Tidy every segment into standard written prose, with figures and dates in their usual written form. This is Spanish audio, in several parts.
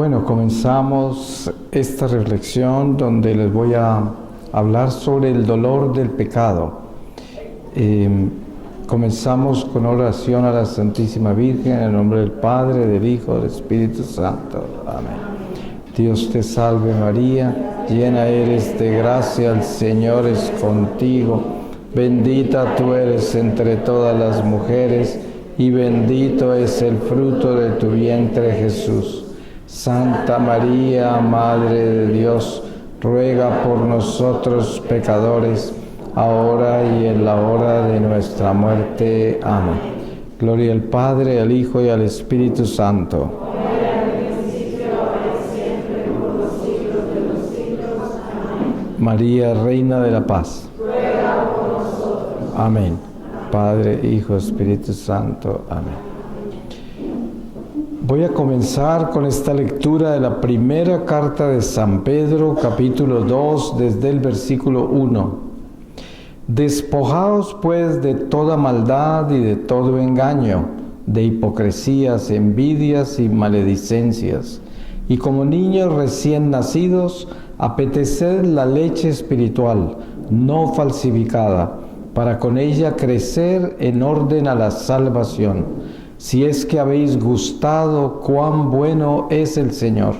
Bueno, comenzamos esta reflexión donde les voy a hablar sobre el dolor del pecado. Comenzamos con oración a la Santísima Virgen en el nombre del Padre, del Hijo, del Espíritu Santo. Amén. Dios te salve María, llena eres de gracia, el Señor es contigo. Bendita tú eres entre todas las mujeres y bendito es el fruto de tu vientre Jesús. Santa María, Madre de Dios, ruega por nosotros pecadores, ahora y en la hora de nuestra muerte. Amén. Gloria al Padre, al Hijo y al Espíritu Santo. María, Reina de la Paz. Amén. Padre, Hijo, Espíritu Santo. Amén. Voy a comenzar con esta lectura de la primera carta de San Pedro, capítulo 2, desde el versículo 1. Despojaos pues de toda maldad y de todo engaño, de hipocresías, envidias y maledicencias, y como niños recién nacidos, apeteced la leche espiritual, no falsificada, para con ella crecer en orden a la salvación, si es que habéis gustado cuán bueno es el Señor.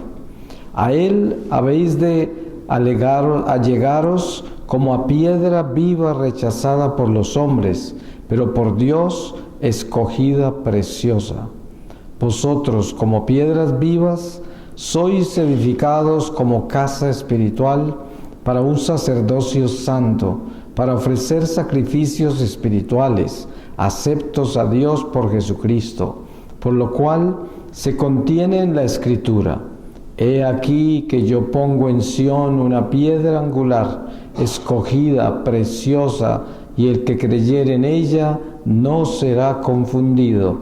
A Él habéis de allegaros como a piedra viva rechazada por los hombres, pero por Dios escogida preciosa. Vosotros, como piedras vivas, sois edificados como casa espiritual para un sacerdocio santo, para ofrecer sacrificios espirituales, aceptos a Dios por Jesucristo, por lo cual se contiene en la Escritura: He aquí que yo pongo en Sión una piedra angular, escogida, preciosa, y el que creyere en ella no será confundido.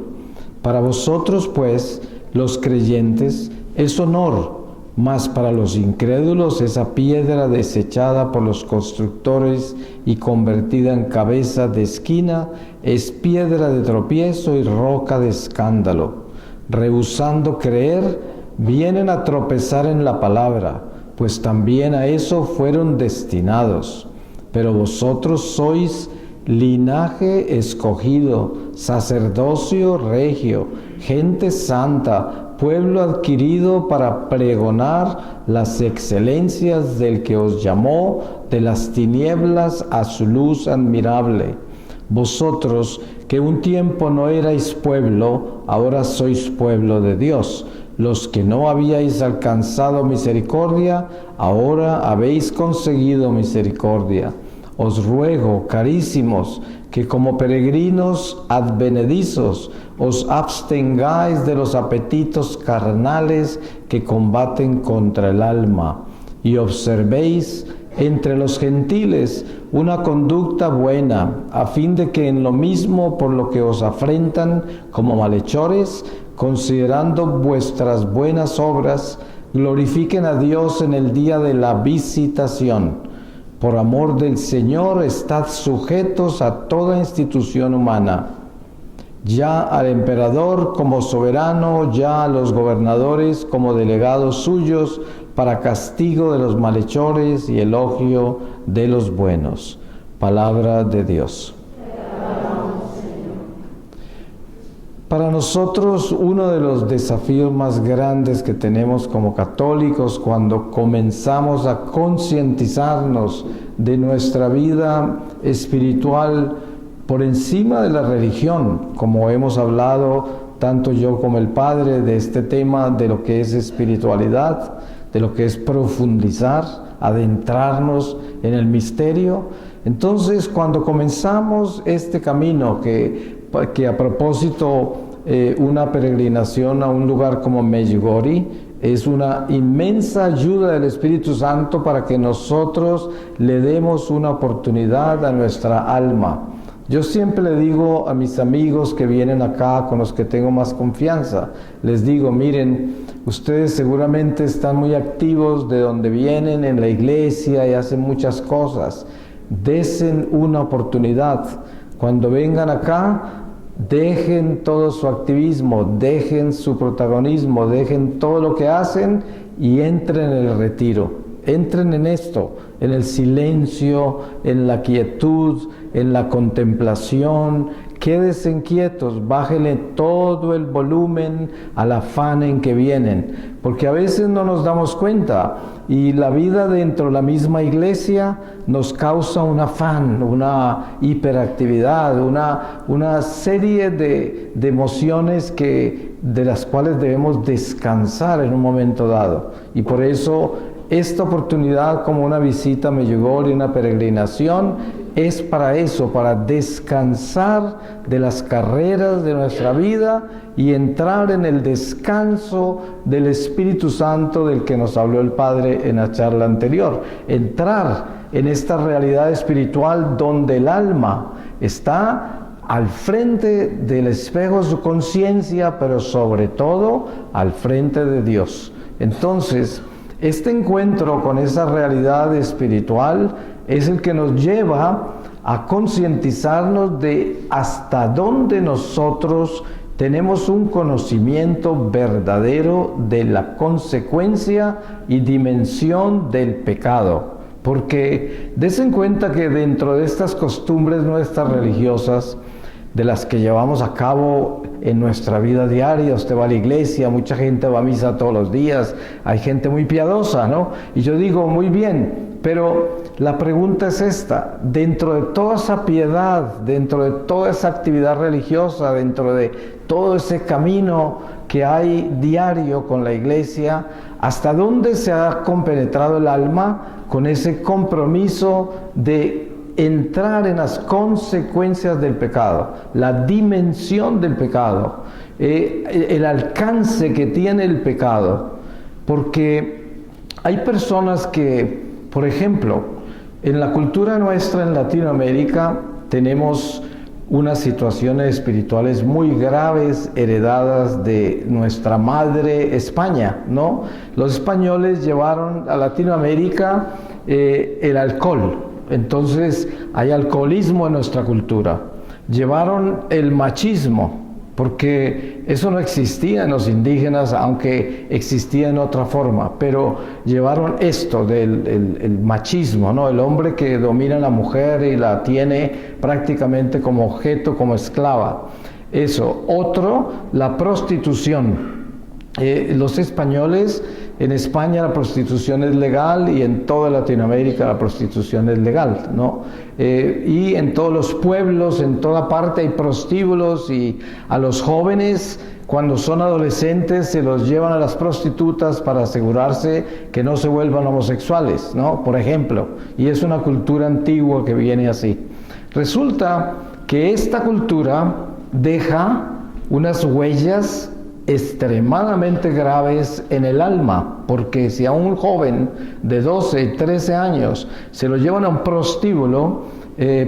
Para vosotros, pues, los creyentes, es honor, mas para los incrédulos esa piedra desechada por los constructores y convertida en cabeza de esquina es piedra de tropiezo y roca de escándalo. Rehusando creer, vienen a tropezar en la palabra, pues también a eso fueron destinados. Pero vosotros sois linaje escogido, sacerdocio regio, gente santa, pueblo adquirido para pregonar las excelencias del que os llamó de las tinieblas a su luz admirable. Vosotros, que un tiempo no erais pueblo, ahora sois pueblo de Dios. Los que no habíais alcanzado misericordia, ahora habéis conseguido misericordia. Os ruego, carísimos, que como peregrinos advenedizos os abstengáis de los apetitos carnales que combaten contra el alma, y observéis entre los gentiles una conducta buena, a fin de que en lo mismo por lo que os afrentan como malhechores, considerando vuestras buenas obras, glorifiquen a Dios en el día de la visitación. Por amor del Señor, estad sujetos a toda institución humana, ya al emperador como soberano, ya a los gobernadores como delegados suyos, para castigo de los malhechores y elogio de los buenos. Palabra de Dios. Para nosotros, uno de los desafíos más grandes que tenemos como católicos cuando comenzamos a concientizarnos de nuestra vida espiritual por encima de la religión, como hemos hablado tanto yo como el Padre de este tema de lo que es espiritualidad, de lo que es profundizar, adentrarnos en el misterio. Entonces, cuando comenzamos este camino que a propósito, una peregrinación a un lugar como Medjugorje es una inmensa ayuda del Espíritu Santo para que nosotros le demos una oportunidad a nuestra alma. Yo siempre le digo a mis amigos que vienen acá, con los que tengo más confianza, les digo: miren, ustedes seguramente están muy activos de donde vienen en la iglesia y hacen muchas cosas. Desen una oportunidad. Cuando vengan acá, dejen todo su activismo, dejen su protagonismo, dejen todo lo que hacen y entren en el retiro. Entren en esto, en el silencio, en la quietud, en la contemplación. Quédense quietos, bájenle todo el volumen al afán en que vienen, porque a veces no nos damos cuenta y la vida dentro de la misma iglesia nos causa un afán, una hiperactividad, una serie de emociones de las cuales debemos descansar en un momento dado. Y por eso esta oportunidad, como una visita a Medjugorje y una peregrinación, es para eso, para descansar de las carreras de nuestra vida y entrar en el descanso del Espíritu Santo del que nos habló el Padre en la charla anterior. Entrar en esta realidad espiritual donde el alma está al frente del espejo de su conciencia, pero sobre todo al frente de Dios. Entonces, este encuentro con esa realidad espiritual es el que nos lleva a concientizarnos de hasta dónde nosotros tenemos un conocimiento verdadero de la consecuencia y dimensión del pecado. Porque desen cuenta que dentro de estas costumbres nuestras religiosas, de las que llevamos a cabo en nuestra vida diaria, usted va a la iglesia, mucha gente va a misa todos los días, hay gente muy piadosa, ¿no? Y yo digo, muy bien, pero la pregunta es esta: dentro de toda esa piedad, dentro de toda esa actividad religiosa, dentro de todo ese camino que hay diario con la iglesia, ¿hasta dónde se ha compenetrado el alma con ese compromiso de entrar en las consecuencias del pecado, la dimensión del pecado, el alcance que tiene el pecado? Porque hay personas que, por ejemplo, en la cultura nuestra en Latinoamérica tenemos unas situaciones espirituales muy graves heredadas de nuestra madre España, ¿no? Los españoles llevaron a Latinoamérica el alcohol. Entonces hay alcoholismo en nuestra cultura. Llevaron el machismo, porque eso no existía en los indígenas, aunque existía en otra forma, pero llevaron esto del machismo, ¿no? El hombre que domina a la mujer y la tiene prácticamente como objeto, como esclava. Eso. Otro, la prostitución. Los españoles, en España la prostitución es legal y en toda Latinoamérica la prostitución es legal, ¿no? Y en todos los pueblos, en toda parte hay prostíbulos, y a los jóvenes, cuando son adolescentes, se los llevan a las prostitutas para asegurarse que no se vuelvan homosexuales, ¿no? Por ejemplo, y es una cultura antigua que viene así. Resulta que esta cultura deja unas huellas extremadamente graves en el alma, porque si a un joven de 12, 13 años se lo llevan a un prostíbulo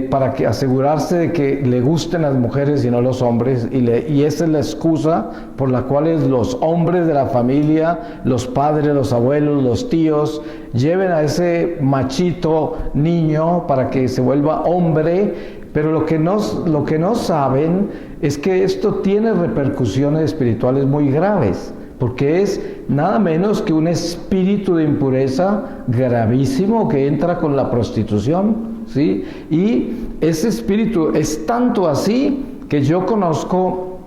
para asegurarse de que le gusten las mujeres y no los hombres, y esa es la excusa por la cual los hombres de la familia, los padres, los abuelos, los tíos, lleven a ese machito niño para que se vuelva hombre. Pero lo que no saben es que esto tiene repercusiones espirituales muy graves, porque es nada menos que un espíritu de impureza gravísimo que entra con la prostitución, ¿sí? Y ese espíritu es tanto así que yo conozco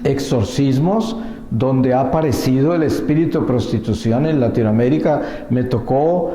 exorcismos donde ha aparecido el espíritu de prostitución en Latinoamérica. Me tocó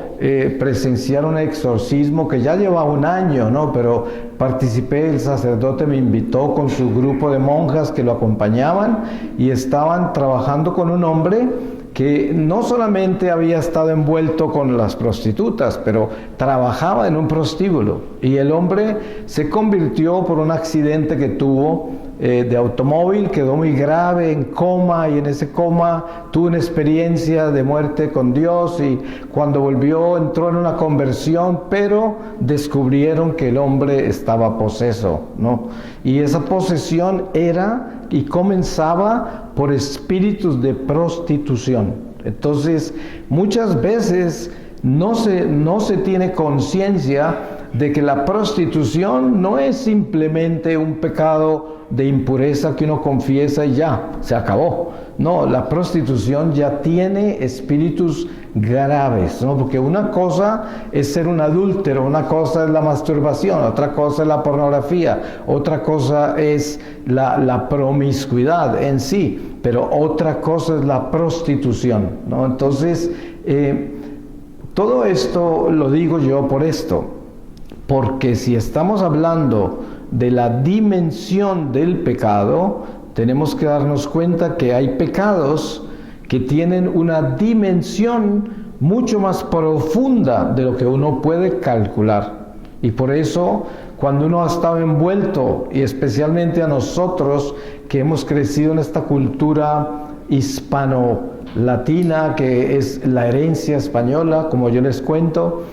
presenciar un exorcismo que ya llevaba un año, ¿no? Pero participé, el sacerdote me invitó con su grupo de monjas que lo acompañaban y estaban trabajando con un hombre que no solamente había estado envuelto con las prostitutas, pero trabajaba en un prostíbulo. Y el hombre se convirtió por un accidente que tuvo de automóvil, quedó muy grave, en coma, y en ese coma tuvo una experiencia de muerte con Dios, y cuando volvió entró en una conversión, pero descubrieron que el hombre estaba poseso, ¿no? Y esa posesión era y comenzaba por espíritus de prostitución. Entonces, muchas veces no se tiene conciencia de que la prostitución no es simplemente un pecado de impureza que uno confiesa y ya, se acabó. No, la prostitución ya tiene espíritus graves, ¿no? Porque una cosa es ser un adúltero, una cosa es la masturbación, otra cosa es la pornografía, otra cosa es la promiscuidad en sí, pero otra cosa es la prostitución, ¿no? Entonces, todo esto lo digo yo por esto, porque si estamos hablando de la dimensión del pecado, tenemos que darnos cuenta que hay pecados que tienen una dimensión mucho más profunda de lo que uno puede calcular. Y por eso, cuando uno ha estado envuelto, y especialmente a nosotros que hemos crecido en esta cultura hispano-latina, que es la herencia española, como yo les cuento,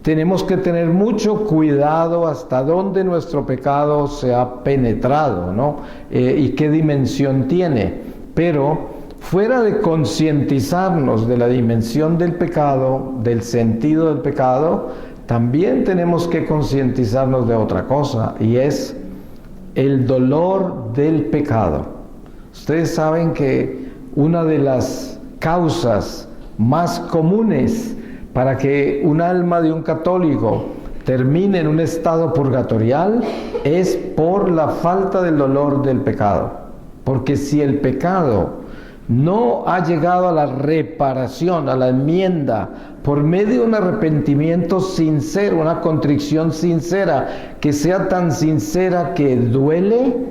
tenemos que tener mucho cuidado hasta dónde nuestro pecado se ha penetrado, ¿no? Y qué dimensión tiene. Pero fuera de concientizarnos de la dimensión del pecado, del sentido del pecado, también tenemos que concientizarnos de otra cosa, y es el dolor del pecado. Ustedes saben que una de las causas más comunes para que un alma de un católico termine en un estado purgatorial es por la falta del dolor del pecado. Porque si el pecado no ha llegado a la reparación, a la enmienda, por medio de un arrepentimiento sincero, una contrición sincera, que sea tan sincera que duele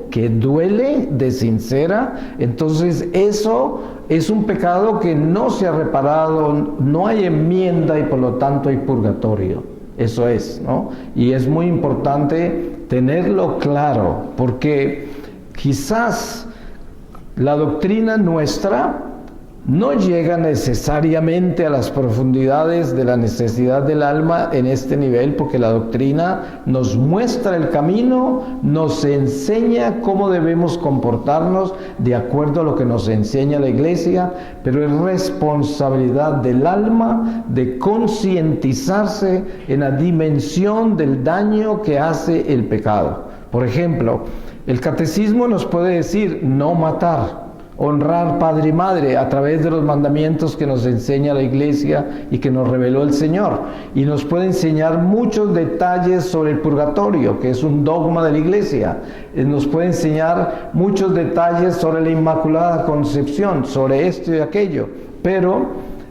de sincera, entonces eso es un pecado que no se ha reparado, no hay enmienda y por lo tanto hay purgatorio. Eso es, ¿no? Y es muy importante tenerlo claro, porque quizás la doctrina nuestra no llega necesariamente a las profundidades de la necesidad del alma en este nivel, porque la doctrina nos muestra el camino, nos enseña cómo debemos comportarnos de acuerdo a lo que nos enseña la Iglesia, pero es responsabilidad del alma de concientizarse en la dimensión del daño que hace el pecado. Por ejemplo, el catecismo nos puede decir no matar, honrar padre y madre a través de los mandamientos que nos enseña la Iglesia y que nos reveló el Señor. Y nos puede enseñar muchos detalles sobre el purgatorio, que es un dogma de la Iglesia. Nos puede enseñar muchos detalles sobre la Inmaculada Concepción, sobre esto y aquello. Pero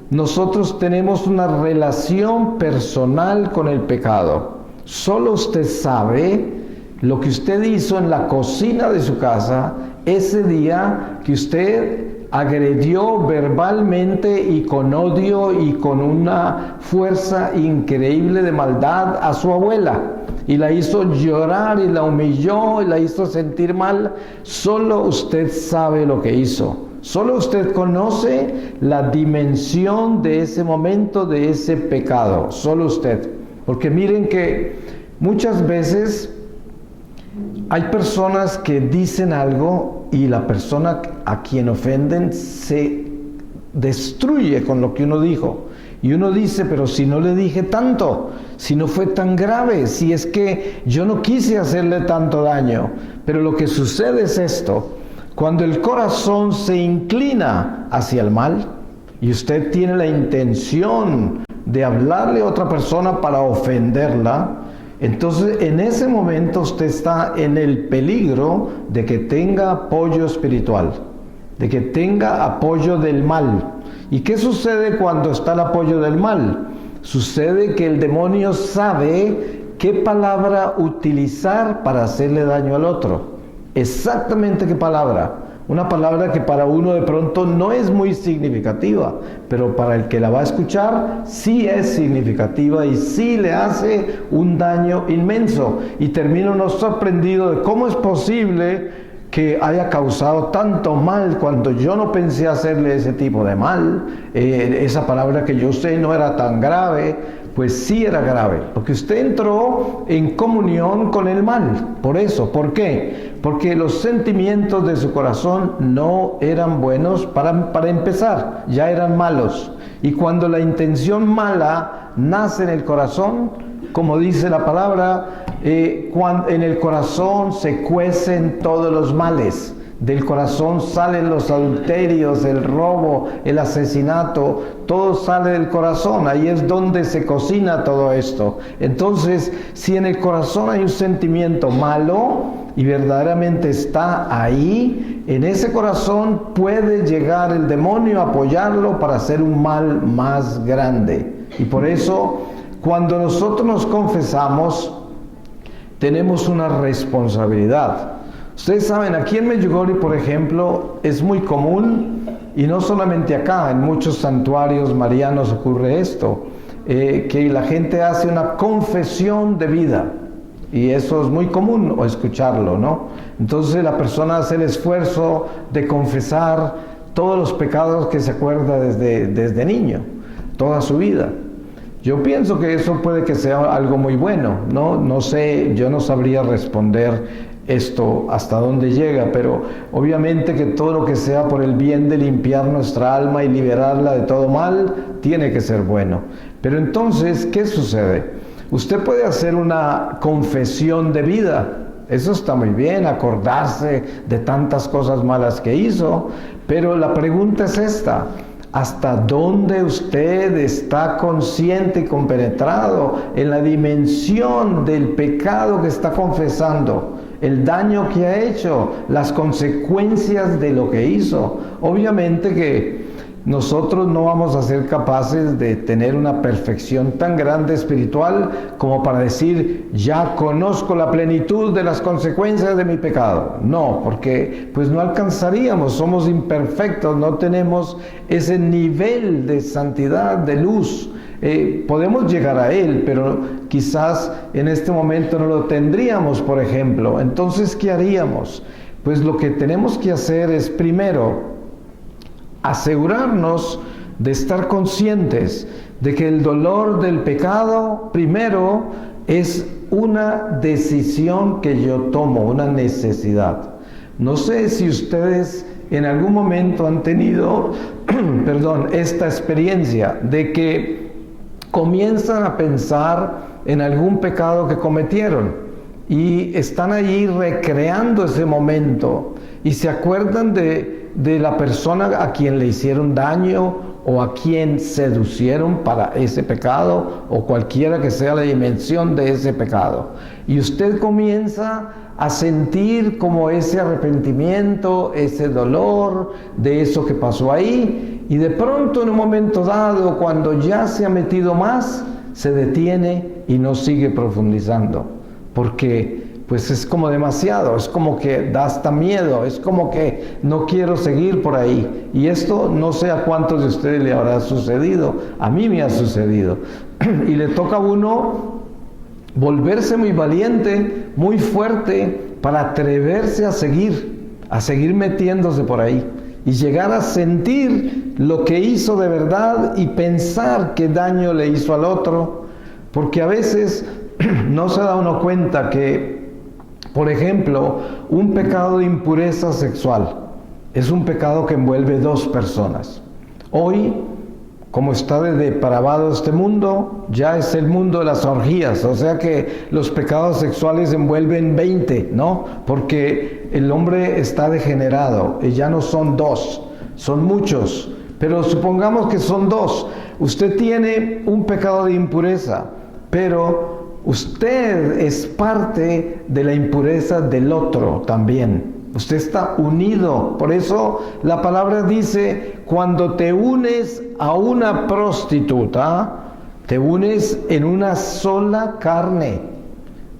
nosotros tenemos una relación personal con el pecado. Solo usted sabe lo que usted hizo en la cocina de su casa ese día que usted agredió verbalmente y con odio y con una fuerza increíble de maldad a su abuela, y la hizo llorar y la humilló y la hizo sentir mal. Solo usted sabe lo que hizo. Solo usted conoce la dimensión de ese momento, de ese pecado. Solo usted. Porque miren que muchas veces hay personas que dicen algo y la persona a quien ofenden se destruye con lo que uno dijo. Y uno dice, pero si no le dije tanto, si no fue tan grave, si es que yo no quise hacerle tanto daño. Pero lo que sucede es esto: cuando el corazón se inclina hacia el mal y usted tiene la intención de hablarle a otra persona para ofenderla, entonces en ese momento usted está en el peligro de que tenga apoyo espiritual, de que tenga apoyo del mal. ¿Y qué sucede cuando está el apoyo del mal? Sucede que el demonio sabe qué palabra utilizar para hacerle daño al otro. Exactamente qué palabra. Una palabra que para uno de pronto no es muy significativa, pero para el que la va a escuchar sí es significativa y sí le hace un daño inmenso. Y termina uno sorprendido de cómo es posible que haya causado tanto mal cuando yo no pensé hacerle ese tipo de mal. Esa palabra que yo usé no era tan grave. Pues sí era grave, porque usted entró en comunión con el mal. Por eso, ¿por qué? Porque los sentimientos de su corazón no eran buenos para empezar, ya eran malos. Y cuando la intención mala nace en el corazón, como dice la palabra, cuando en el corazón se cuecen todos los males. Del corazón salen los adulterios, el robo, el asesinato, todo sale del corazón. Ahí es donde se cocina todo esto. Entonces, si en el corazón hay un sentimiento malo y verdaderamente está ahí, en ese corazón puede llegar el demonio a apoyarlo para hacer un mal más grande. Y por eso, cuando nosotros nos confesamos, tenemos una responsabilidad. Ustedes saben, aquí en Medjugorje, por ejemplo, es muy común, y no solamente acá, en muchos santuarios marianos ocurre esto, que la gente hace una confesión de vida, y eso es muy común escucharlo, ¿no? Entonces la persona hace el esfuerzo de confesar todos los pecados que se acuerda desde niño, toda su vida. Yo pienso que eso puede que sea algo muy bueno, ¿no? No sé, yo no sabría responder esto hasta dónde llega, pero obviamente que todo lo que sea por el bien de limpiar nuestra alma y liberarla de todo mal, tiene que ser bueno. Pero entonces, ¿qué sucede? Usted puede hacer una confesión de vida, eso está muy bien, acordarse de tantas cosas malas que hizo, pero la pregunta es esta: ¿hasta dónde usted está consciente y compenetrado en la dimensión del pecado que está confesando? El daño que ha hecho, las consecuencias de lo que hizo. Obviamente que nosotros no vamos a ser capaces de tener una perfección tan grande espiritual como para decir, ya conozco la plenitud de las consecuencias de mi pecado. No, porque pues no alcanzaríamos, somos imperfectos, no tenemos ese nivel de santidad, de luz. Podemos llegar a él, pero quizás en este momento no lo tendríamos, por ejemplo. Entonces, ¿qué haríamos? Pues lo que tenemos que hacer es, primero, asegurarnos de estar conscientes de que el dolor del pecado, primero, es una decisión que yo tomo, una necesidad. No sé si ustedes en algún momento han tenido, esta experiencia de que comienzan a pensar en algún pecado que cometieron y están allí recreando ese momento y se acuerdan de la persona a quien le hicieron daño o a quien seducieron para ese pecado o cualquiera que sea la dimensión de ese pecado. Y usted comienza a sentir como ese arrepentimiento, ese dolor de eso que pasó ahí, y de pronto en un momento dado, cuando ya se ha metido más, se detiene y no sigue profundizando, porque pues es como demasiado, es como que da hasta miedo, es como que no quiero seguir por ahí. Y esto no sé a cuántos de ustedes le habrá sucedido, a mí me ha sucedido. Y le toca a uno volverse muy valiente, muy fuerte, para atreverse a seguir metiéndose por ahí y llegar a sentir lo que hizo de verdad y pensar qué daño le hizo al otro, porque a veces no se da uno cuenta que, por ejemplo, un pecado de impureza sexual es un pecado que envuelve dos personas. Hoy, como está de depravado este mundo, ya es el mundo de las orgías, o sea que los pecados sexuales envuelven 20, ¿no? Porque el hombre está degenerado y ya no son dos, son muchos, pero supongamos que son dos. Usted tiene un pecado de impureza, pero usted es parte de la impureza del otro también. Usted está unido. Por eso la palabra dice, cuando te unes a una prostituta, te unes en una sola carne.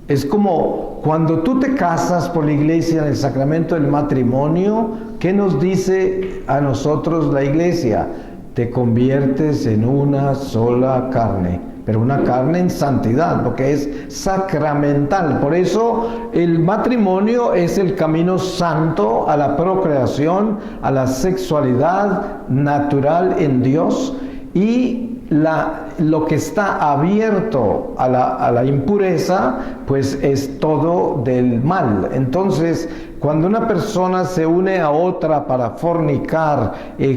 Es como cuando tú te casas por la iglesia en el sacramento del matrimonio, ¿qué nos dice a nosotros la iglesia? Te conviertes en una sola carne. Pero una carne en santidad, porque es sacramental. Por eso el matrimonio es el camino santo a la procreación, a la sexualidad natural en Dios, y lo que está abierto a la impureza, pues es todo del mal. Entonces, cuando una persona se une a otra para fornicar,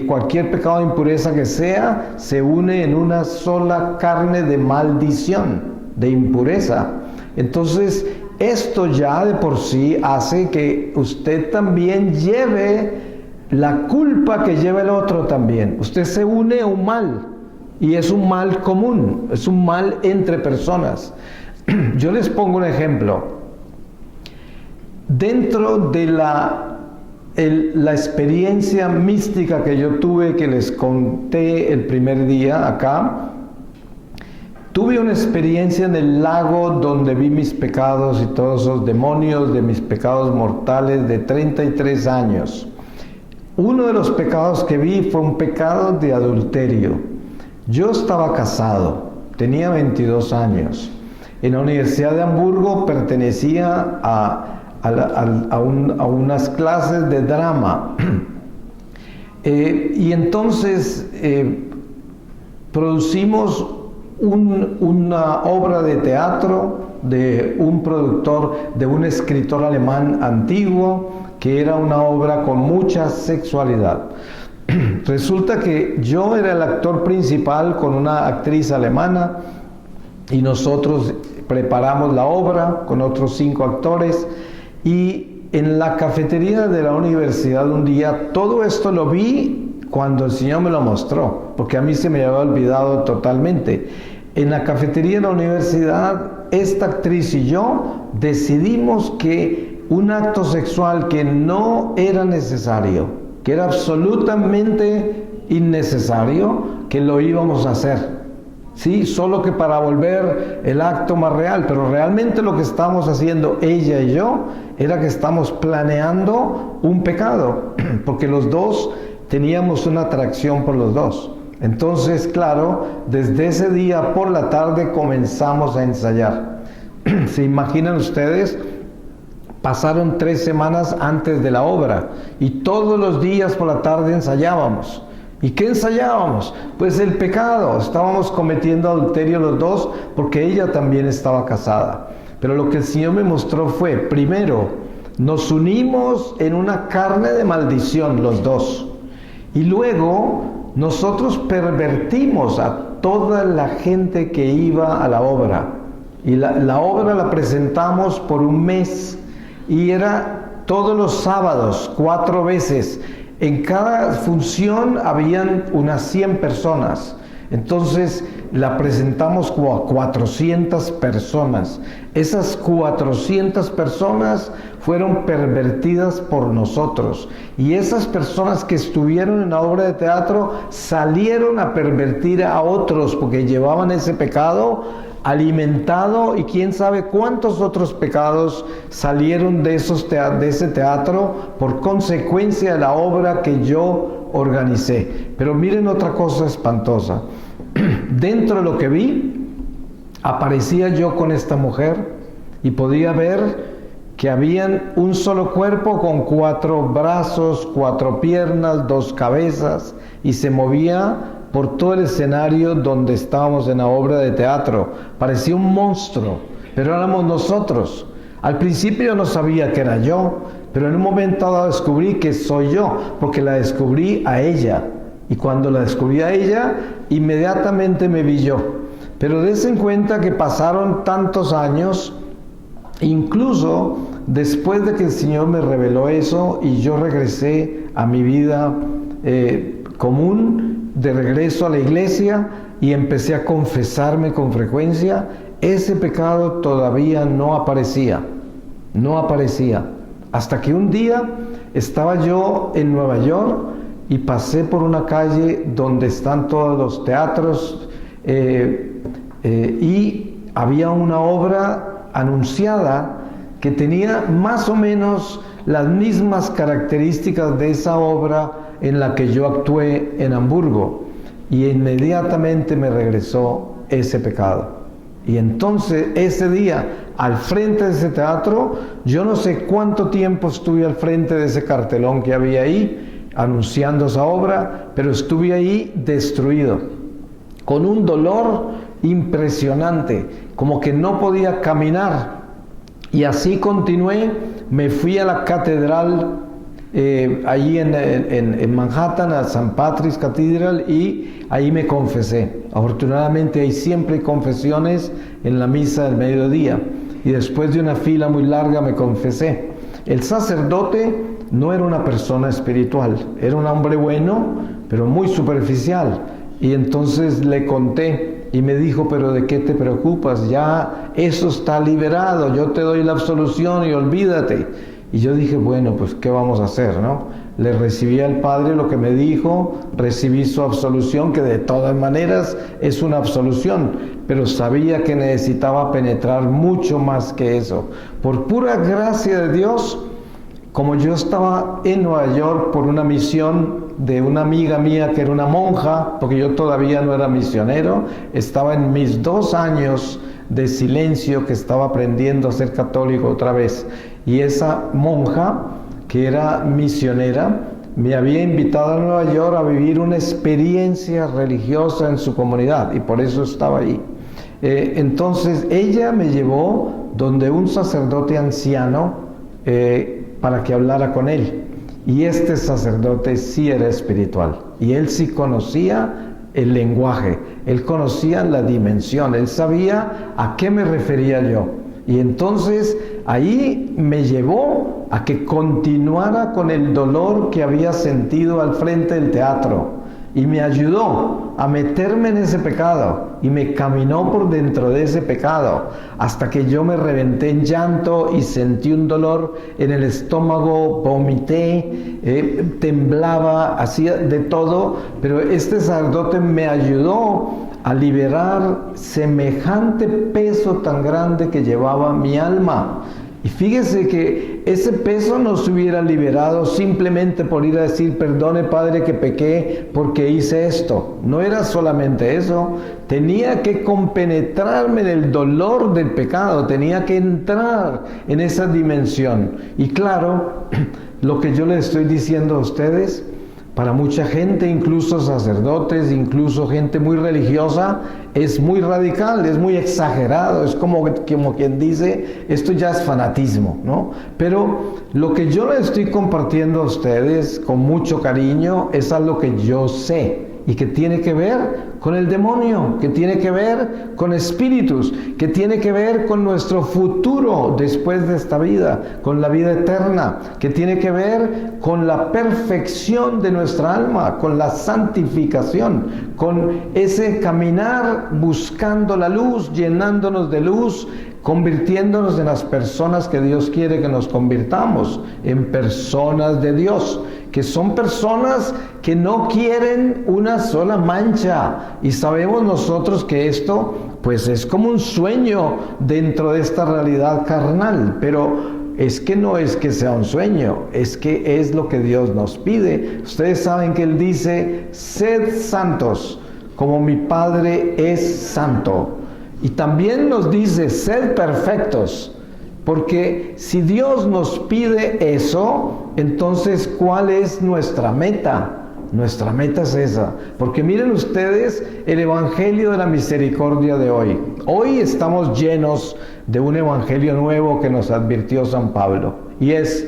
cualquier pecado de impureza que sea, se une en una sola carne de maldición. de impureza. Entonces, esto ya de por sí hace que usted también lleve la culpa que lleva el otro también. Usted se une a un mal, y es un mal común, es un mal entre personas. Yo les pongo un ejemplo. Dentro de la experiencia mística que yo tuve, que les conté el primer día acá, tuve una experiencia en el lago donde vi mis pecados y todos esos demonios de mis pecados mortales de 33 años. Uno de los pecados que vi fue un pecado de adulterio. Yo estaba casado, tenía 22 años. En la Universidad de Hamburgo pertenecía a unas clases de drama. Y entonces producimos una obra de teatro de un productor, de un escritor alemán antiguo, que era una obra con mucha sexualidad. Resulta que yo era el actor principal con una actriz alemana y nosotros preparamos la obra con otros 5 actores, y en la cafetería de la universidad un día, todo esto lo vi cuando el Señor me lo mostró, porque a mí se me había olvidado totalmente. En la cafetería de la universidad, esta actriz y yo decidimos que un acto sexual que no era necesario, que era absolutamente innecesario, que lo íbamos a hacer. Sí, solo que para volver el acto más real, pero realmente lo que estamos haciendo ella y yo era que estamos planeando un pecado, porque los dos teníamos una atracción por los dos. Entonces, claro, desde ese día por la tarde comenzamos a ensayar. ¿Se imaginan ustedes? Pasaron 3 semanas antes de la obra y todos los días por la tarde ensayábamos. ¿Y qué ensayábamos? Pues el pecado. Estábamos cometiendo adulterio los dos porque ella también estaba casada. Pero lo que el Señor me mostró fue, primero, nos unimos en una carne de maldición los dos. Y luego nosotros pervertimos a toda la gente que iba a la obra. Y la obra la presentamos por un mes. Y era todos los sábados, 4 veces. En cada función habían unas 100 personas. Entonces la presentamos como a 400 personas. Esas 400 personas fueron pervertidas por nosotros. Y esas personas que estuvieron en la obra de teatro salieron a pervertir a otros porque llevaban ese pecado alimentado, y quién sabe cuántos otros pecados salieron de ese teatro por consecuencia de la obra que yo organicé. Pero miren otra cosa espantosa. Dentro de lo que vi, aparecía yo con esta mujer y podía ver que habían un solo cuerpo con 4 brazos, 4 piernas, 2 cabezas, y se movía por todo el escenario donde estábamos en la obra de teatro. Parecía un monstruo, pero éramos nosotros. Al principio yo no sabía que era yo, pero en un momento dado descubrí que soy yo, porque la descubrí a ella. Y cuando la descubrí a ella, inmediatamente me vi yo. Pero des en cuenta que pasaron tantos años, incluso después de que el Señor me reveló eso y yo regresé a mi vida común, de regreso a la iglesia, y empecé a confesarme con frecuencia, ese pecado todavía no aparecía, hasta que un día estaba yo en Nueva York y pasé por una calle donde están todos los teatros y había una obra anunciada que tenía más o menos las mismas características de esa obra en la que yo actué en Hamburgo, y inmediatamente me regresó ese pecado. Y entonces ese día, al frente de ese teatro, yo no sé cuánto tiempo estuve al frente de ese cartelón que había ahí anunciando esa obra, pero estuve ahí destruido, con un dolor impresionante, como que no podía caminar. Y así continué. Me fui a la catedral allí en Manhattan, a St. Patrick's Cathedral, y ahí me confesé. Afortunadamente hay siempre confesiones en la misa del mediodía, y después de una fila muy larga me confesé. El sacerdote no era una persona espiritual, era un hombre bueno, pero muy superficial. Y entonces le conté y me dijo, pero ¿de qué te preocupas? Ya eso está liberado, yo te doy la absolución y olvídate. Y yo dije, bueno, pues ¿qué vamos a hacer, no? Le recibí al Padre lo que me dijo, recibí su absolución, que de todas maneras es una absolución, pero sabía que necesitaba penetrar mucho más que eso. Por pura gracia de Dios, como yo estaba en Nueva York por una misión de una amiga mía que era una monja, porque yo todavía no era misionero, estaba en mis 2 años de silencio, que estaba aprendiendo a ser católico otra vez, y esa monja, que era misionera, me había invitado a Nueva York a vivir una experiencia religiosa en su comunidad, y por eso estaba ahí. Entonces ella me llevó donde un sacerdote anciano para que hablara con él. Y este sacerdote sí era espiritual, y él sí conocía el lenguaje, él conocía la dimensión, él sabía a qué me refería yo. Y entonces ahí me llevó a que continuara con el dolor que había sentido al frente del teatro, y me ayudó a meterme en ese pecado, y me caminó por dentro de ese pecado, hasta que yo me reventé en llanto y sentí un dolor en el estómago, vomité, temblaba, hacía de todo, pero este sacerdote me ayudó a liberar semejante peso tan grande que llevaba mi alma. Y fíjese que ese peso no se hubiera liberado simplemente por ir a decir, perdone Padre que pequé porque hice esto. No era solamente eso, tenía que compenetrarme en el dolor del pecado, tenía que entrar en esa dimensión. Y claro, lo que yo les estoy diciendo a ustedes, para mucha gente, incluso sacerdotes, incluso gente muy religiosa, es muy radical, es muy exagerado, es como quien dice, esto ya es fanatismo, ¿no? Pero lo que yo les estoy compartiendo a ustedes con mucho cariño es algo que yo sé y que tiene que ver con el demonio, que tiene que ver con espíritus, que tiene que ver con nuestro futuro después de esta vida, con la vida eterna, que tiene que ver con la perfección de nuestra alma, con la santificación, con ese caminar buscando la luz, llenándonos de luz, convirtiéndonos en las personas que Dios quiere que nos convirtamos, en personas de Dios, que son personas que no quieren una sola mancha. Y sabemos nosotros que esto pues es como un sueño dentro de esta realidad carnal, pero es que no es que sea un sueño, es que es lo que Dios nos pide. Ustedes saben que Él dice, sed santos, como mi Padre es santo. Y también nos dice, sed perfectos. Porque si Dios nos pide eso, entonces ¿cuál es nuestra meta? Nuestra meta es esa. Porque miren ustedes el Evangelio de la Misericordia de hoy. Hoy estamos llenos de un Evangelio nuevo que nos advirtió San Pablo. Y es,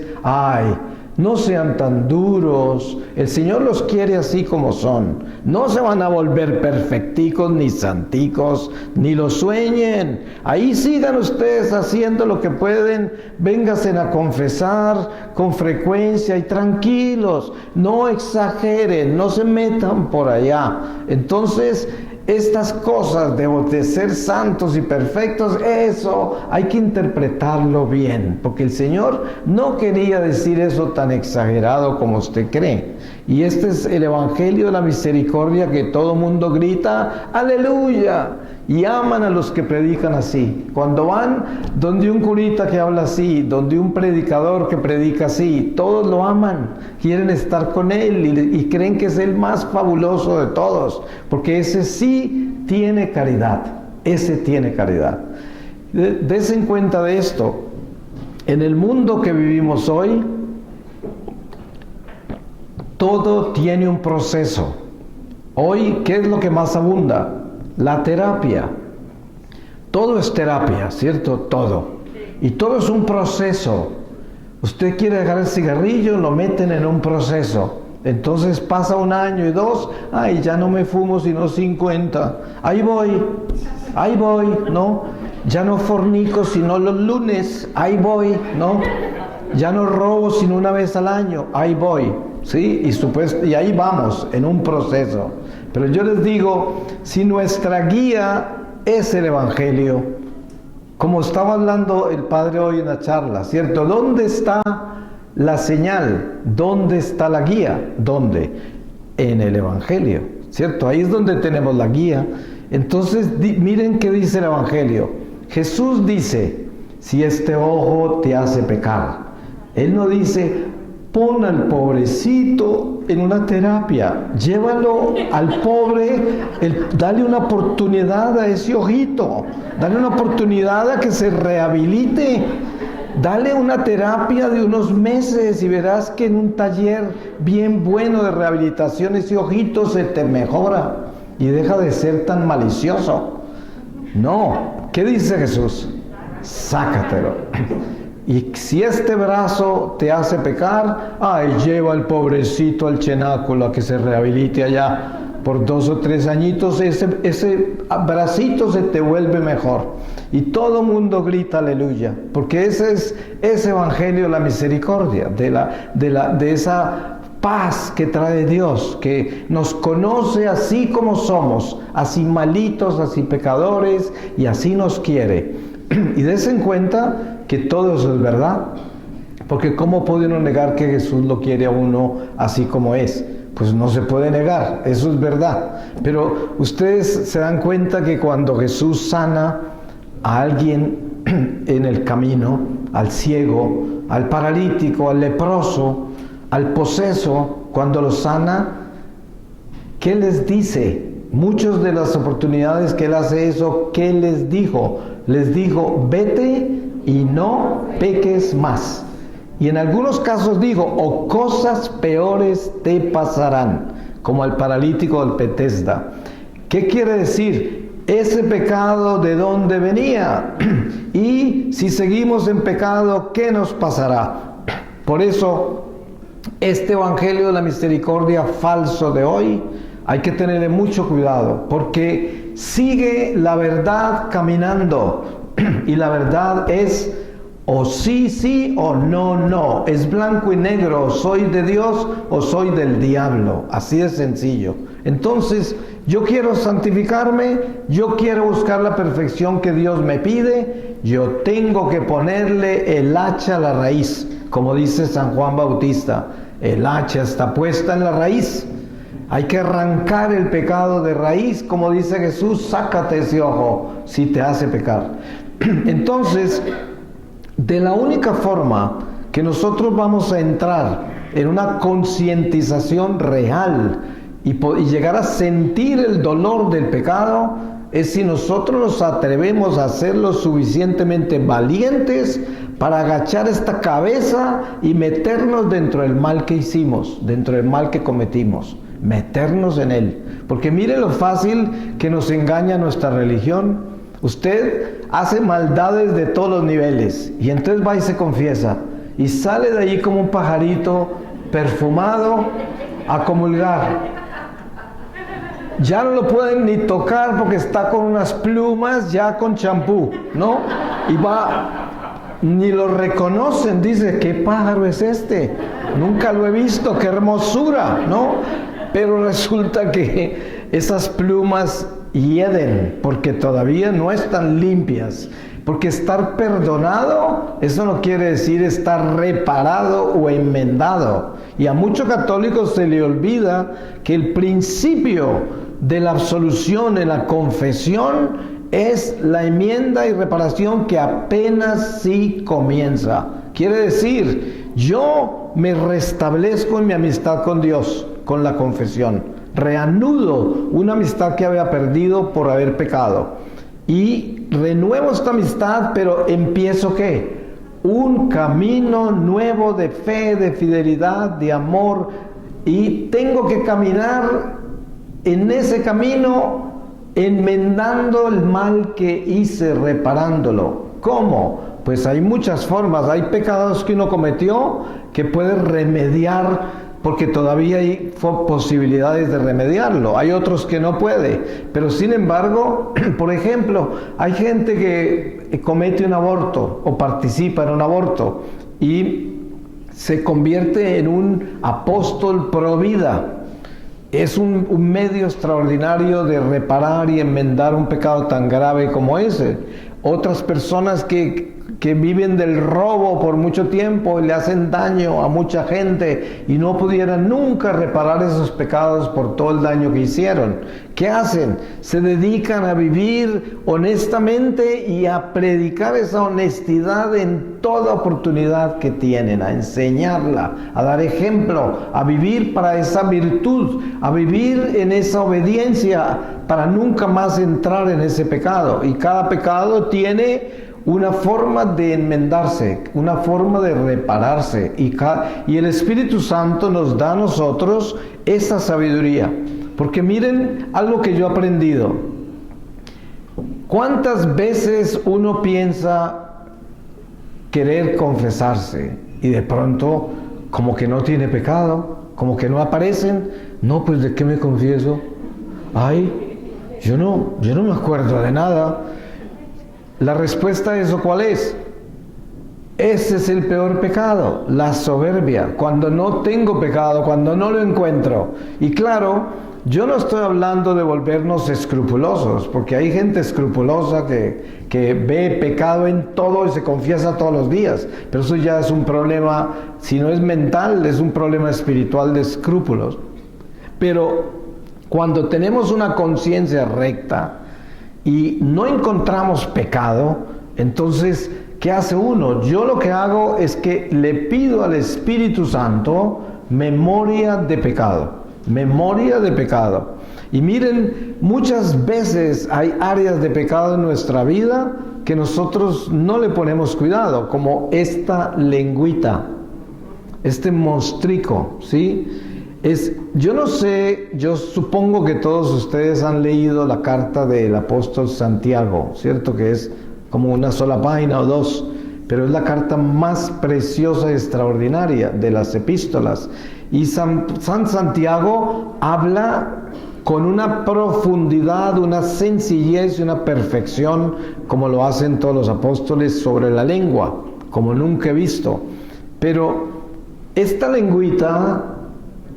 no sean tan duros, el Señor los quiere así como son. No se van a volver perfecticos ni santicos, ni lo sueñen. Ahí sigan ustedes haciendo lo que pueden, vénganse a confesar con frecuencia y tranquilos. No exageren, no se metan por allá. Entonces, estas cosas de ser santos y perfectos, eso hay que interpretarlo bien, porque el Señor no quería decir eso tan exagerado como usted cree. Y este es el Evangelio de la Misericordia que todo mundo grita, ¡aleluya! Y aman a los que predican así. Cuando van donde un curita que habla así, donde un predicador que predica así, todos lo aman, quieren estar con él y creen que es el más fabuloso de todos, porque ese sí tiene caridad, ese tiene caridad. Desen cuenta de esto, en el mundo que vivimos hoy, todo tiene un proceso. Hoy, ¿qué es lo que más abunda? La terapia. Todo es terapia, ¿cierto? Todo. Y todo es un proceso. Usted quiere dejar el cigarrillo, lo meten en un proceso. Entonces pasa 1 año y 2, ay, ya no me fumo sino 50. Ahí voy, ¿no? Ya no fornico sino los lunes, ahí voy, ¿no? Ya no robo sino 1 vez al año, ahí voy, ¿sí? Y ahí vamos, en un proceso. Pero yo les digo, si nuestra guía es el Evangelio, como estaba hablando el Padre hoy en la charla, ¿cierto? ¿Dónde está la señal? ¿Dónde está la guía? ¿Dónde? En el Evangelio, ¿cierto? Ahí es donde tenemos la guía. Entonces, miren qué dice el Evangelio. Jesús dice, si este ojo te hace pecar. Él no dice, pon al pobrecito en una terapia, llévalo al pobre, dale una oportunidad a ese ojito, dale una oportunidad a que se rehabilite, dale una terapia de unos meses y verás que en un taller bien bueno de rehabilitación ese ojito se te mejora y deja de ser tan malicioso. No, ¿qué dice Jesús? Sácatelo. Y si este brazo te hace pecar, ay, lleva al pobrecito al cenáculo a que se rehabilite allá. Por 2 o 3 añitos ese bracito se te vuelve mejor. Y todo mundo grita aleluya, porque ese es ese evangelio, la misericordia, de esa paz que trae Dios, que nos conoce así como somos, así malitos, así pecadores, y así nos quiere. Y des en cuenta que todo eso es verdad, porque ¿cómo puede uno negar que Jesús lo quiere a uno así como es? Pues no se puede negar, eso es verdad. Pero ustedes se dan cuenta que cuando Jesús sana a alguien en el camino, al ciego, al paralítico, al leproso, al poseso, cuando lo sana, ¿qué les dice? Muchas de las oportunidades que Él hace eso, ¿qué les dijo? Les dijo, vete y no peques más. Y en algunos casos dijo, o cosas peores te pasarán, como al paralítico del Betesda. ¿Qué quiere decir? Ese pecado, ¿de dónde venía? Y si seguimos en pecado, ¿qué nos pasará? Por eso, este evangelio de la misericordia falso de hoy, hay que tenerle mucho cuidado, porque sigue la verdad caminando, y la verdad es o sí, sí, o no, no. Es blanco y negro, soy de Dios o soy del diablo. Así de sencillo. Entonces, yo quiero santificarme, yo quiero buscar la perfección que Dios me pide, yo tengo que ponerle el hacha a la raíz, como dice San Juan Bautista. El hacha está puesta en la raíz. Hay que arrancar el pecado de raíz, como dice Jesús, sácate ese ojo si te hace pecar. Entonces, de la única forma que nosotros vamos a entrar en una concientización real y llegar a sentir el dolor del pecado, es si nosotros nos atrevemos a ser lo suficientemente valientes para agachar esta cabeza y meternos dentro del mal que hicimos, dentro del mal que cometimos, meternos en él. Porque mire lo fácil que nos engaña nuestra religión. Usted hace maldades de todos los niveles y entonces va y se confiesa y sale de allí como un pajarito perfumado a comulgar. Ya no lo pueden ni tocar porque está con unas plumas ya con champú, ¿no? Y va, ni lo reconocen, dice, ¿qué pájaro es este? Nunca lo he visto, qué hermosura, ¿no? Pero resulta que esas plumas hieden porque todavía no están limpias. Porque estar perdonado, eso no quiere decir estar reparado o enmendado. Y a muchos católicos se le olvida que el principio de la absolución en la confesión es la enmienda y reparación que apenas sí comienza. Quiere decir, yo me restablezco en mi amistad con Dios, con la confesión. Reanudo una amistad que había perdido por haber pecado. Y renuevo esta amistad, pero empiezo ¿qué? Un camino nuevo de fe, de fidelidad, de amor. Y tengo que caminar en ese camino enmendando el mal que hice, reparándolo. ¿Cómo? Pues hay muchas formas. Hay pecados que uno cometió que puede remediar porque todavía hay posibilidades de remediarlo. Hay otros que no puede. Pero sin embargo, por ejemplo, hay gente que comete un aborto o participa en un aborto y se convierte en un apóstol pro vida. Es un medio extraordinario de reparar y enmendar un pecado tan grave como ese. Otras personas que viven del robo por mucho tiempo y le hacen daño a mucha gente y no pudieran nunca reparar esos pecados por todo el daño que hicieron. ¿Qué hacen? Se dedican a vivir honestamente y a predicar esa honestidad en toda oportunidad que tienen, a enseñarla, a dar ejemplo, a vivir para esa virtud, a vivir en esa obediencia para nunca más entrar en ese pecado. Y cada pecado tiene una forma de enmendarse, una forma de repararse, y el Espíritu Santo nos da a nosotros esa sabiduría. Porque miren algo que yo he aprendido. ¿Cuántas veces uno piensa querer confesarse y de pronto como que no tiene pecado, como que no aparecen? No, pues ¿de qué me confieso? Ay, yo no me acuerdo de nada. La respuesta a eso, ¿cuál es? Ese es el peor pecado, la soberbia, cuando no tengo pecado, cuando no lo encuentro. Y claro, yo no estoy hablando de volvernos escrupulosos, porque hay gente escrupulosa que ve pecado en todo y se confiesa todos los días, pero eso ya es un problema, si no es mental, es un problema espiritual de escrúpulos. Pero cuando tenemos una conciencia recta y no encontramos pecado, entonces, ¿qué hace uno? Yo lo que hago es que le pido al Espíritu Santo memoria de pecado. Memoria de pecado. Y miren, muchas veces hay áreas de pecado en nuestra vida que nosotros no le ponemos cuidado, como esta lengüita, este monstrico, ¿sí? Yo no sé, yo supongo que todos ustedes han leído la carta del apóstol Santiago, ¿cierto? Que es como una sola página o dos, pero es la carta más preciosa y extraordinaria de las epístolas. Y San Santiago habla con una profundidad, una sencillez y una perfección, como lo hacen todos los apóstoles, sobre la lengua, como nunca he visto. Pero esta lengüita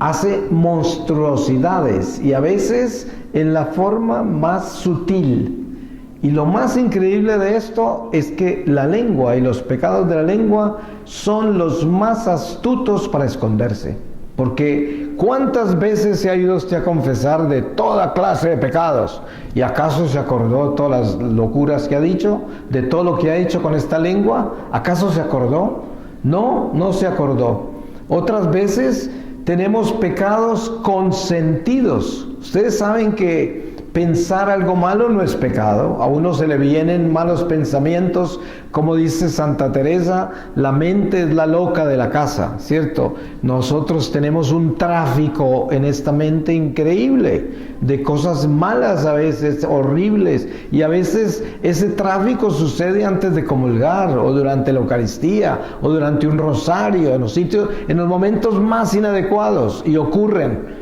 hace monstruosidades y a veces en la forma más sutil. Y lo más increíble de esto es que la lengua y los pecados de la lengua son los más astutos para esconderse. Porque ¿cuántas veces se ha ido usted a confesar de toda clase de pecados? ¿Y acaso se acordó de todas las locuras que ha dicho? ¿De todo lo que ha hecho con esta lengua? ¿Acaso se acordó? No, no se acordó. Otras veces tenemos pecados consentidos. Ustedes saben que pensar algo malo no es pecado. A uno se le vienen malos pensamientos, como dice Santa Teresa, la mente es la loca de la casa, ¿cierto? Nosotros tenemos un tráfico en esta mente increíble de cosas malas, a veces horribles, y a veces ese tráfico sucede antes de comulgar o durante la Eucaristía o durante un rosario, en los sitios, en los momentos más inadecuados, y ocurren.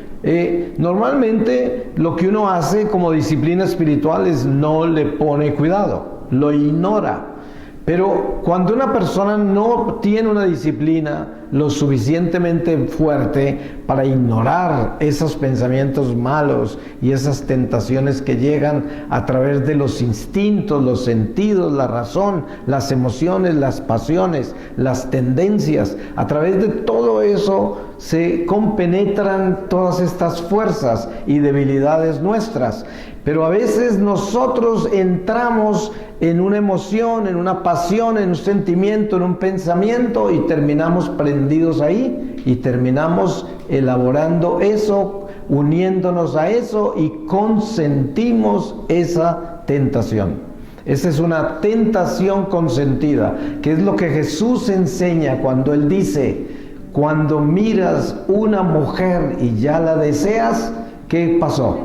Normalmente lo que uno hace como disciplina espiritual es no le pone cuidado, lo ignora. Pero cuando una persona no tiene una disciplina lo suficientemente fuerte para ignorar esos pensamientos malos y esas tentaciones que llegan a través de los instintos, los sentidos, la razón, las emociones, las pasiones, las tendencias, a través de todo eso se compenetran todas estas fuerzas y debilidades nuestras. Pero a veces nosotros entramos en una emoción, en una pasión, en un sentimiento, en un pensamiento y terminamos prendidos ahí y terminamos elaborando eso, uniéndonos a eso y consentimos esa tentación. Esa es una tentación consentida, que es lo que Jesús enseña cuando Él dice: cuando miras una mujer y ya la deseas, ¿qué pasó?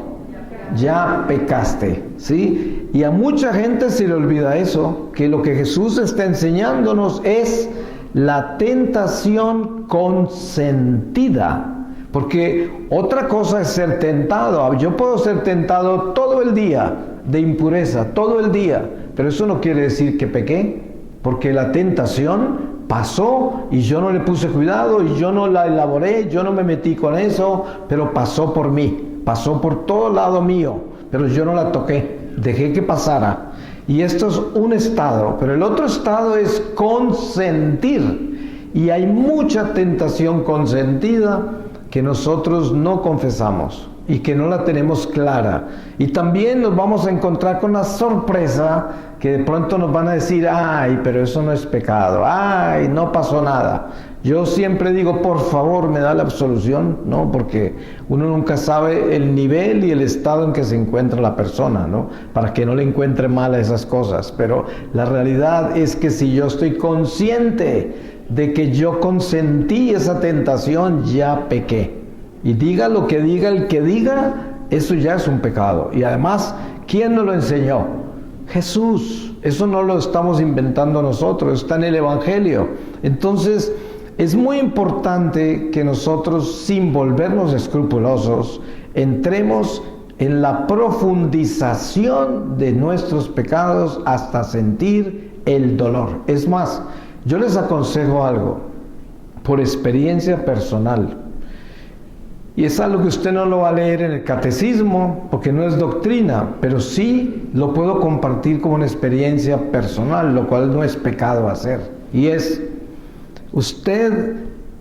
ya pecaste, ¿sí? Y a mucha gente se le olvida eso, que lo que Jesús está enseñándonos es la tentación consentida. Porque otra cosa es ser tentado. Yo puedo ser tentado todo el día de impureza, todo el día, pero eso no quiere decir que pequé, porque la tentación pasó y yo no le puse cuidado y yo no la elaboré, yo no me metí con eso, pero pasó por mí, pasó por todo lado mío, pero yo no la toqué, dejé que pasara. Y esto es un estado, pero el otro estado es consentir. Y hay mucha tentación consentida que nosotros no confesamos y que no la tenemos clara. Y también nos vamos a encontrar con la sorpresa que de pronto nos van a decir, ay, pero eso no es pecado, ay, no pasó nada. Yo siempre digo, por favor, me da la absolución, ¿no? Porque uno nunca sabe el nivel y el estado en que se encuentra la persona, ¿no? Para que no le encuentre mal a esas cosas. Pero la realidad es que si yo estoy consciente de que yo consentí esa tentación, ya pequé. Y diga lo que diga el que diga, eso ya es un pecado. Y además, ¿quién nos lo enseñó? Jesús. Eso no lo estamos inventando nosotros, está en el Evangelio. Entonces, es muy importante que nosotros, sin volvernos escrupulosos, entremos en la profundización de nuestros pecados hasta sentir el dolor. Es más, yo les aconsejo algo, por experiencia personal, y es algo que usted no lo va a leer en el catecismo, porque no es doctrina, pero sí lo puedo compartir como una experiencia personal, lo cual no es pecado hacer. Y es, usted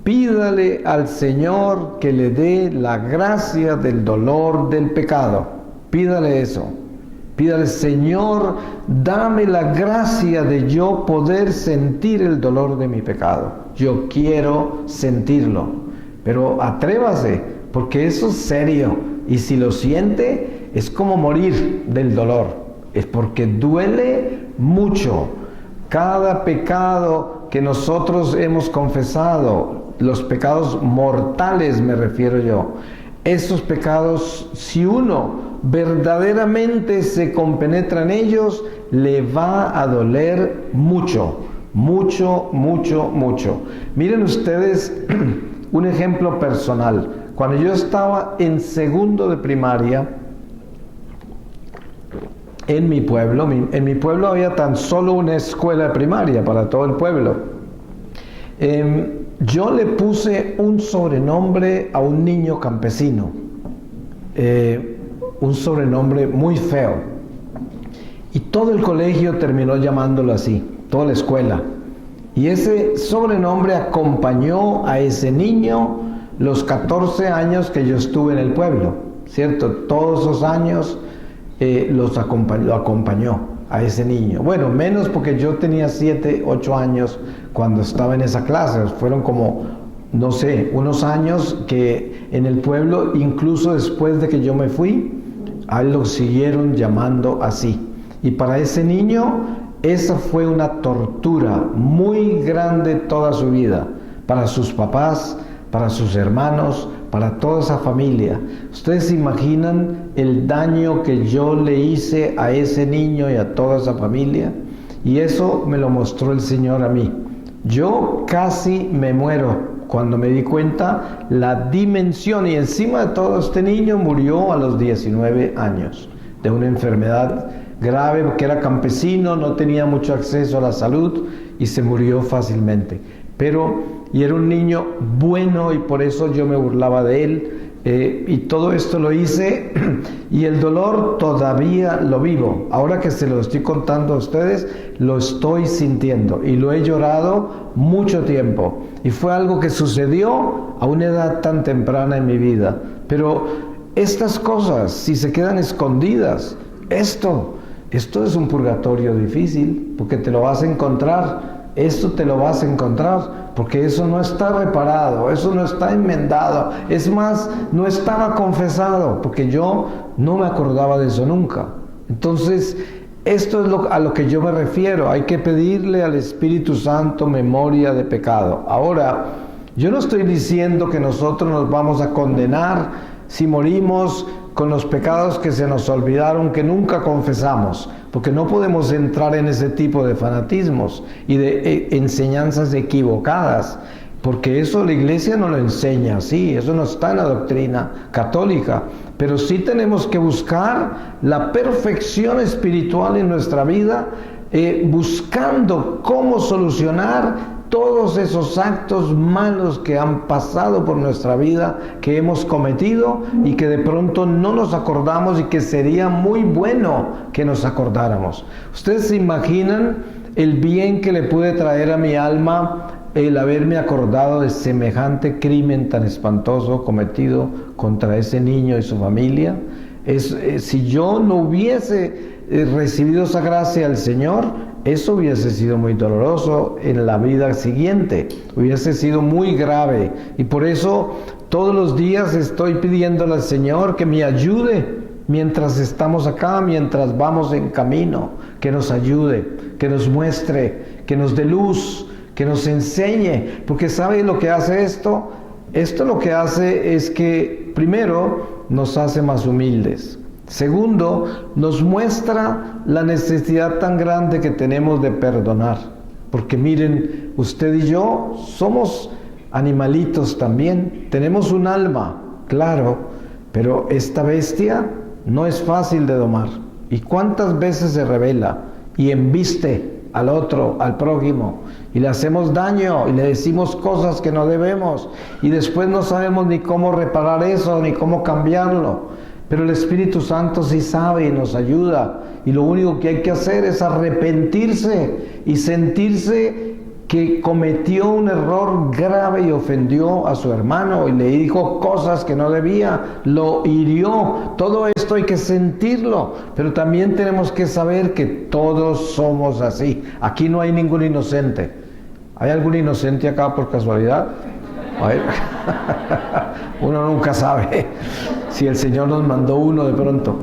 pídale al Señor que le dé la gracia del dolor del pecado. Pídale eso. Pídale, Señor, dame la gracia de yo poder sentir el dolor de mi pecado. Yo quiero sentirlo. Pero atrévase, porque eso es serio. Y si lo siente, es como morir del dolor. Es porque duele mucho. Cada pecado que nosotros hemos confesado, los pecados mortales me refiero yo, esos pecados, si uno verdaderamente se compenetra en ellos, le va a doler mucho, mucho, mucho, mucho. Miren ustedes un ejemplo personal. Cuando yo estaba en segundo de primaria, en mi pueblo había tan solo una escuela primaria para todo el pueblo. Yo le puse un sobrenombre a un niño campesino, un sobrenombre muy feo, y todo el colegio terminó llamándolo así, toda la escuela, y ese sobrenombre acompañó a ese niño los 14 años que yo estuve en el pueblo, ¿cierto? Todos esos años lo acompañó a ese niño. Bueno, menos porque yo tenía 7, 8 años cuando estaba en esa clase. Fueron como, no sé, unos años que en el pueblo, incluso después de que yo me fui, a él lo siguieron llamando así. Y para ese niño, esa fue una tortura muy grande toda su vida. Para sus papás, para sus hermanos, para toda esa familia. ¿Ustedes se imaginan el daño que yo le hice a ese niño y a toda esa familia? Y eso me lo mostró el Señor a mí. Yo casi me muero cuando me di cuenta la dimensión, y encima de todo este niño murió a los 19 años de una enfermedad grave, porque era campesino, no tenía mucho acceso a la salud y se murió fácilmente. Y era un niño bueno y por eso yo me burlaba de él, y todo esto lo hice y el dolor todavía lo vivo. Ahora que se lo estoy contando a ustedes, lo estoy sintiendo y lo he llorado mucho tiempo, y fue algo que sucedió a una edad tan temprana en mi vida. Pero estas cosas, si se quedan escondidas, esto es un purgatorio difícil, porque te lo vas a encontrar. Esto te lo vas a encontrar, porque eso no está reparado, eso no está enmendado. Es más, no estaba confesado, porque yo no me acordaba de eso nunca. Entonces, esto es a lo que yo me refiero. Hay que pedirle al Espíritu Santo memoria de pecado. Ahora, yo no estoy diciendo que nosotros nos vamos a condenar si morimos con los pecados que se nos olvidaron, que nunca confesamos? Porque no podemos entrar en ese tipo de fanatismos y de enseñanzas equivocadas, porque eso la iglesia no lo enseña así, eso no está en la doctrina católica. Pero sí tenemos que buscar la perfección espiritual en nuestra vida, buscando cómo solucionar todos esos actos malos que han pasado por nuestra vida, que hemos cometido y que de pronto no nos acordamos, y que sería muy bueno que nos acordáramos. ¿Ustedes se imaginan el bien que le puede traer a mi alma el haberme acordado de semejante crimen tan espantoso cometido contra ese niño y su familia? Si yo no hubiese recibido esa gracia del Señor, eso hubiese sido muy doloroso en la vida siguiente, hubiese sido muy grave. Y por eso todos los días estoy pidiéndole al Señor que me ayude mientras estamos acá, mientras vamos en camino, que nos ayude, que nos muestre, que nos dé luz, que nos enseñe. Porque ¿sabe lo que hace esto? Esto lo que hace es que, primero, nos hace más humildes. Segundo, nos muestra la necesidad tan grande que tenemos de perdonar. Porque miren, usted y yo somos animalitos también. Tenemos un alma, claro, pero esta bestia no es fácil de domar. ¿Y cuántas veces se revela y embiste al otro, al prójimo, y le hacemos daño y le decimos cosas que no debemos, y después no sabemos ni cómo reparar eso, ni cómo cambiarlo? Pero el Espíritu Santo sí sabe y nos ayuda, y lo único que hay que hacer es arrepentirse y sentirse que cometió un error grave y ofendió a su hermano y le dijo cosas que no debía, lo hirió. Todo esto hay que sentirlo, pero también tenemos que saber que todos somos así. Aquí no hay ningún inocente. ¿Hay algún inocente acá por casualidad? A ver. Uno nunca sabe si el Señor nos mandó uno de pronto,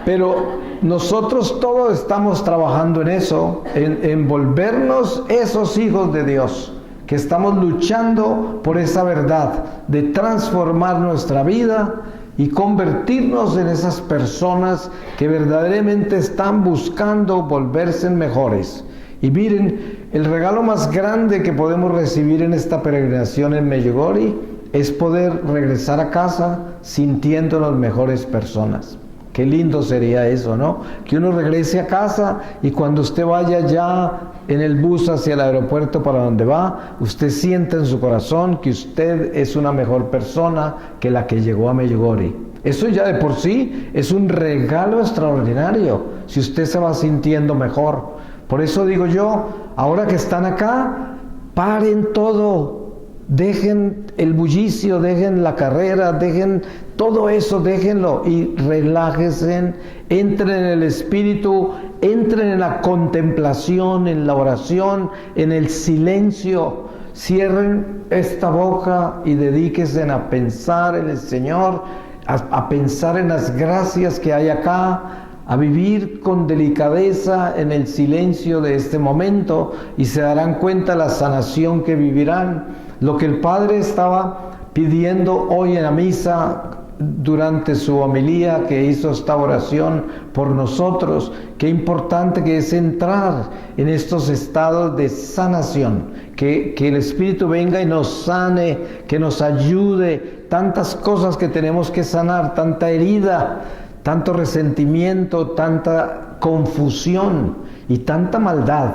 pero nosotros todos estamos trabajando en eso, en volvernos esos hijos de Dios, que estamos luchando por esa verdad, de transformar nuestra vida y convertirnos en esas personas que verdaderamente están buscando volverse mejores. Y miren, el regalo más grande que podemos recibir en esta peregrinación en Medjugorje es poder regresar a casa sintiéndonos mejores personas. Qué lindo sería eso, ¿no? Que uno regrese a casa y cuando usted vaya ya en el bus hacia el aeropuerto para donde va, usted sienta en su corazón que usted es una mejor persona que la que llegó a Medjugorje. Eso ya de por sí es un regalo extraordinario, si usted se va sintiendo mejor. Por eso digo yo, ahora que están acá, paren todo. Dejen el bullicio, dejen la carrera, dejen todo eso, déjenlo y relájense, entren en el Espíritu, entren en la contemplación, en la oración, en el silencio. Cierren esta boca y dedíquense a pensar en el Señor, a pensar en las gracias que hay acá, a vivir con delicadeza en el silencio de este momento, y se darán cuenta la sanación que vivirán. Lo que el Padre estaba pidiendo hoy en la misa durante su homilía, que hizo esta oración por nosotros, qué importante que es entrar en estos estados de sanación, que el Espíritu venga y nos sane, que nos ayude, tantas cosas que tenemos que sanar, tanta herida, tanto resentimiento, tanta confusión y tanta maldad,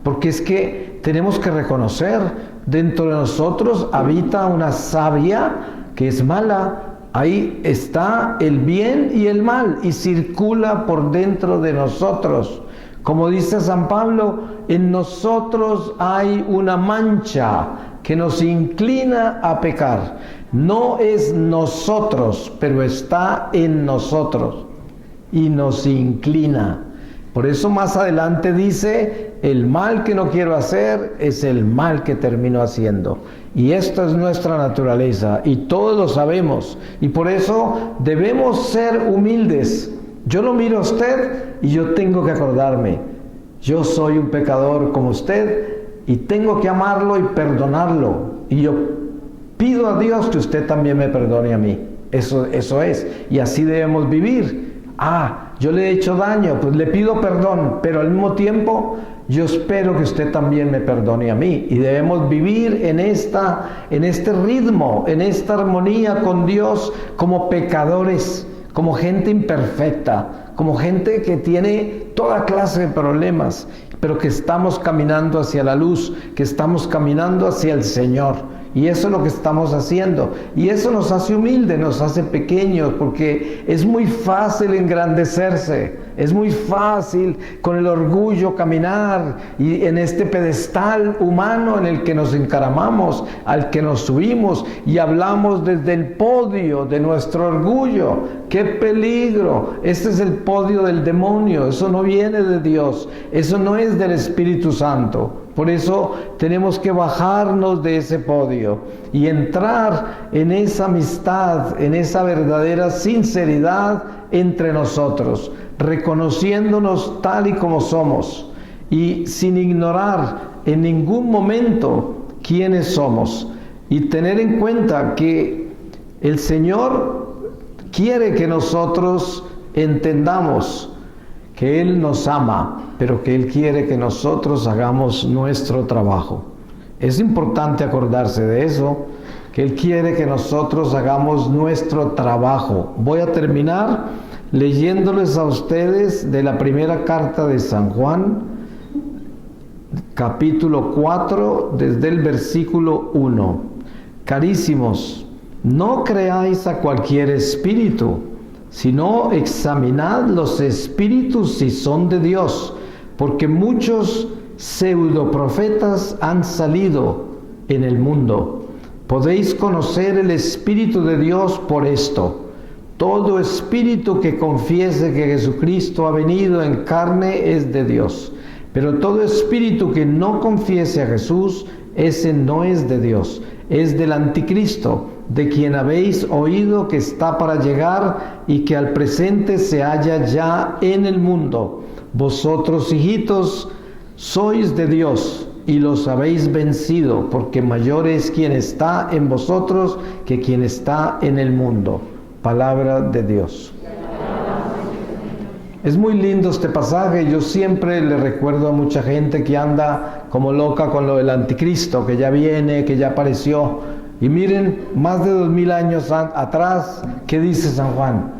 porque es que tenemos que reconocer, dentro de nosotros habita una savia que es mala. Ahí está el bien y el mal y circula por dentro de nosotros. Como dice San Pablo, en nosotros hay una mancha que nos inclina a pecar. No es nosotros, pero está en nosotros y nos inclina. Por eso más adelante dice, el mal que no quiero hacer es el mal que termino haciendo. Y esta es nuestra naturaleza y todos lo sabemos. Y por eso debemos ser humildes. Yo lo miro a usted y yo tengo que acordarme. Yo soy un pecador como usted y tengo que amarlo y perdonarlo. Y yo pido a Dios que usted también me perdone a mí. Eso es. Y así debemos vivir. Yo le he hecho daño, pues le pido perdón, pero al mismo tiempo yo espero que usted también me perdone a mí. Y debemos vivir en este ritmo, en esta armonía con Dios, como pecadores, como gente imperfecta, como gente que tiene toda clase de problemas, pero que estamos caminando hacia la luz, que estamos caminando hacia el Señor. Y eso es lo que estamos haciendo. Y eso nos hace humildes, nos hace pequeños, porque es muy fácil engrandecerse. Es muy fácil con el orgullo caminar y en este pedestal humano en el que nos encaramamos, al que nos subimos y hablamos desde el podio de nuestro orgullo. ¡Qué peligro! Este es el podio del demonio. Eso no viene de Dios. Eso no es del Espíritu Santo. Por eso tenemos que bajarnos de ese podio y entrar en esa amistad, en esa verdadera sinceridad entre nosotros, reconociéndonos tal y como somos y sin ignorar en ningún momento quiénes somos, y tener en cuenta que el Señor quiere que nosotros entendamos que Él nos ama, pero que Él quiere que nosotros hagamos nuestro trabajo. Es importante acordarse de eso, que Él quiere que nosotros hagamos nuestro trabajo. Voy a terminar leyéndoles a ustedes de la primera carta de San Juan, capítulo 4, desde el versículo 1. Carísimos, no creáis a cualquier espíritu, sino examinad los espíritus si son de Dios, porque muchos pseudoprofetas han salido en el mundo. Podéis conocer el Espíritu de Dios por esto. Todo espíritu que confiese que Jesucristo ha venido en carne es de Dios, pero todo espíritu que no confiese a Jesús, ese no es de Dios, es del anticristo, de quien habéis oído que está para llegar y que al presente se halla ya en el mundo. Vosotros, hijitos, sois de Dios y los habéis vencido, porque mayor es quien está en vosotros que quien está en el mundo. Palabra de Dios. Es muy lindo este pasaje. Yo siempre le recuerdo a mucha gente que anda como loca con lo del anticristo, que ya viene, que ya apareció. Y miren, más de 2000 años atrás, ¿qué dice San Juan?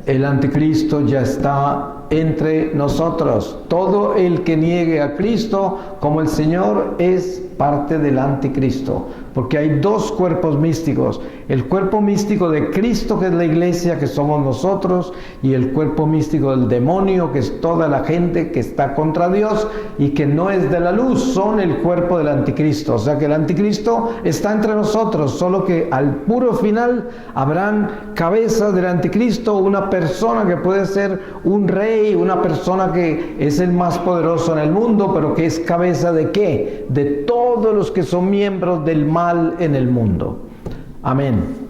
El anticristo ya está entre nosotros. Todo el que niegue a Cristo como el Señor es parte del anticristo, porque hay dos cuerpos místicos: el cuerpo místico de Cristo, que es la iglesia, que somos nosotros, y el cuerpo místico del demonio, que es toda la gente que está contra Dios y que no es de la luz, son el cuerpo del anticristo. O sea que el anticristo está entre nosotros, solo que al puro final habrán cabezas del anticristo, una persona que puede ser un rey, una persona que es el más poderoso en el mundo, pero que es cabeza ¿de qué? De todos los que son miembros del mal en el mundo. Amén.